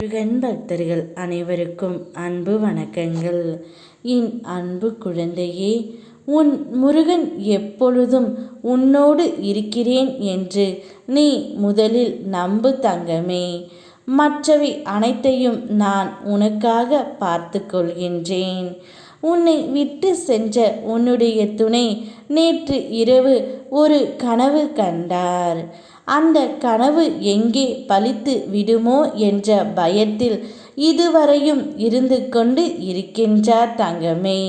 முருகன் பக்தர்கள் அனைவருக்கும் அன்பு வணக்கங்கள். என் அன்பு குழந்தையே, உன் முருகன் எப்பொழுதும் உன்னோடு இருக்கிறேன் என்று நீ முதலில் நம்பு தங்கமே. மற்றவை அனைத்தையும் நான் உனக்காக பார்த்து கொள்கின்றேன். உன்னை விட்டு சென்ற உன்னுடைய துணை நேற்று இரவு ஒரு கனவு கண்டார். அந்த கனவு எங்கே பலித்து விடுமோ என்ற பயத்தில் இதுவரையும் இருந்து கொண்டு இருக்கின்றார் தங்கமே.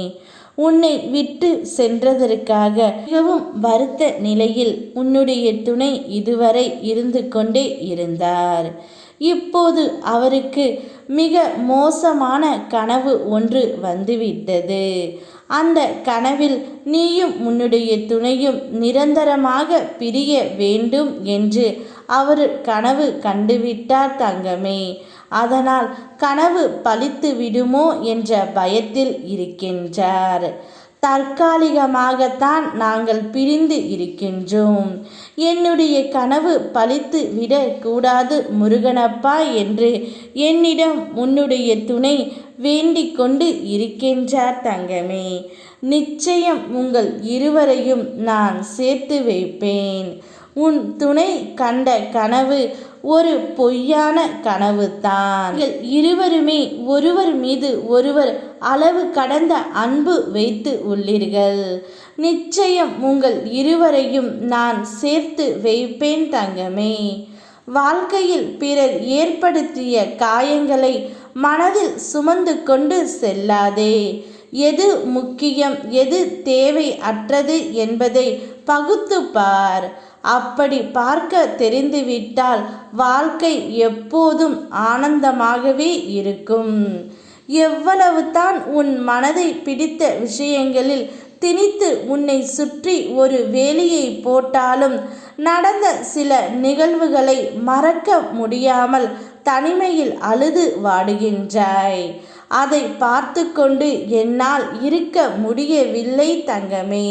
உன்னை விட்டு சென்றதற்காக மிகவும் வருத்த நிலையில் உன்னுடைய துணை இதுவரை இருந்து கொண்டே இருந்தார். இப்போது அவருக்கு மிக மோசமான கனவு ஒன்று வந்துவிட்டது. அந்த கனவில் நீயும் உன்னுடைய துணையும் நிரந்தரமாக பிரிய வேண்டும் என்று அவர் கனவு கண்டுவிட்டார் தங்கமே. அதனால் கனவு பலித்து விடுமோ என்ற பயத்தில் இருக்கின்றார். தற்காலிகமாகத்தான் நாங்கள் பிரிந்து இருக்கின்றோம். என்னுடைய கனவு பலித்து விடக்கூடாது முருகனப்பா என்று என்னிடம் உன்னுடைய துணை வேண்டிக் கொண்டு இருக்கின்றார் தங்கமே. நிச்சயம் உங்கள் இருவரையும் நான் சேர்த்து வைப்பேன். உன் துணை கண்ட கனவு ஒரு பொய்யான கனவு தான். இருவருமே ஒருவர் மீது ஒருவர் அளவு கடந்த அன்பு வைத்து உள்ளீர்கள். நிச்சயம் உங்கள் இருவரையும் நான் சேர்த்து வைப்பேன் தங்கமே. வாழ்க்கையில் பிறர் ஏற்படுத்திய காயங்களை மனதில் சுமந்து கொண்டு செல்லாதே. எது முக்கியம், எது தேவை அற்றது என்பதை பகுத்து பார். அப்படி பார்க்க தெரிந்துவிட்டால் வாழ்க்கை எப்போதும் ஆனந்தமாகவே இருக்கும். எவ்வளவு தான் உன் மனதை பிடித்த விஷயங்களில் திணித்து உன்னை சுற்றி ஒரு வேலியை போட்டாலும் நடந்த சில நிகழ்வுகளை மறக்க முடியாமல் தனிமையில் அழுது வாடுகின்றாய். அதை பார்த்து கொண்டு என்னால் இருக்க முடியவில்லை தங்கமே.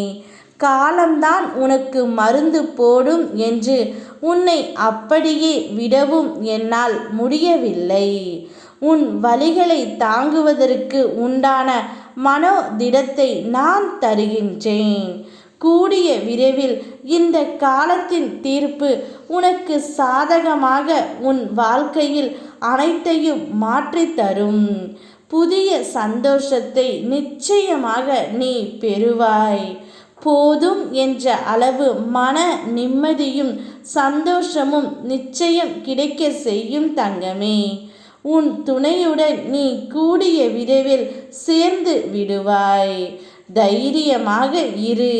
காலம்தான் உனக்கு மருந்து போடும் என்று உன்னை அப்படியே விடவும் என்னால் முடியவில்லை. உன் வலிகளை தாங்குவதற்கு உண்டான மனோதிடத்தை நான் தருகின்றேன். கூடிய விரைவில் இந்த காலத்தின் தீர்ப்பு உனக்கு சாதகமாக உன் வாழ்க்கையில் அனைத்தையும் மாற்றி தரும். புதிய சந்தோஷத்தை நிச்சயமாக நீ பெறுவாய். போதும் என்ற அளவு மன நிம்மதியும் சந்தோஷமும் நிச்சயம் கிடைக்க செய்யும் தங்கமே. உன் துணையுடன் நீ கூடிய விரைவில் சேர்ந்து விடுவாய். தைரியமாக இரு.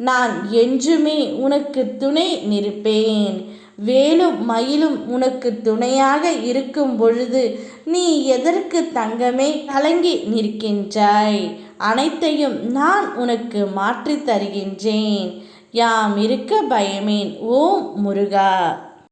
நான் என்றுமே உனக்கு துணை நிற்பேன். வேலும் மயிலும் உனக்கு துணையாக இருக்கும் பொழுது நீ எதற்கு தங்கமே கலங்கி நிற்கின்றாய்? அனைத்தையும் நான் உனக்கு மாற்றி தருகின்றேன். யாம் இருக்க பயமேன். ஓம் முருகா.